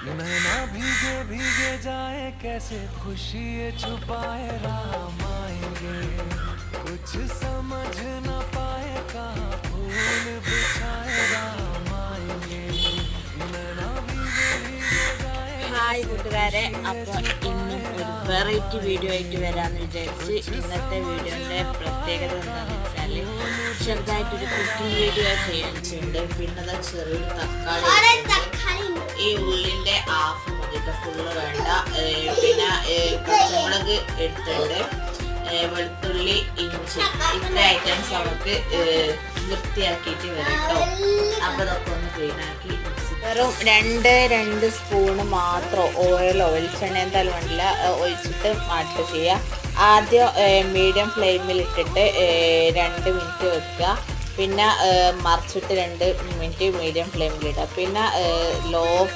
नैना भीगे भीगे जाए कैसे खुशी ये छुपाए राम आएंगे कुछ समझ न पाए कहाँ फूल बिछाए राम आएंगे नैना भीगे भीगे जाए ഹായ് കൂട്ടുകാരെ, അപ്പോൾ ഇന്നും ഒരു വെറൈറ്റി വീഡിയോ ആയിട്ട് വരാമെന്ന് വിചാരിച്ച് ഇന്നത്തെ വീഡിയോൻ്റെ പ്രത്യേകത എന്താണെന്ന് വെച്ചാൽ ചെറുതായിട്ടൊരു കുക്കിംഗ് വീഡിയോ ചെയ്യാനുണ്ട്. പിന്നെ അത് ചെറിയൊരു തക്കാളി, ഈ ഉള്ളിൻ്റെ ഹാഫ് മതി, ഫുള്ള് വേണ്ട. പിന്നെ പച്ചമുളക് എടുത്തിട്ടുണ്ട്, വെളുത്തുള്ളി, ഇഞ്ചി, ഇത്ര ഐറ്റംസ് നമുക്ക് വൃത്തിയാക്കിയിട്ട് വരും കേട്ടോ. അപ്പോൾ അതൊക്കെ ഒന്ന് ക്ലീനാക്കി വെറും രണ്ട് സ്പൂണ് മാത്രം ഓയിലോ വെളിച്ചെണ്ണ എന്തായാലും വേണ്ടില്ല ഒഴിച്ചിട്ട് മാറ്റി ചെയ്യുക. ആദ്യം മീഡിയം ഫ്ലെയിമിൽ ഇട്ടിട്ട് 2 മിനിറ്റ് വെക്കുക. പിന്നെ മറിച്ചിട്ട് 2 മിനിറ്റ് മീഡിയം ഫ്ലെയിമിലിടുക. പിന്നെ ലോ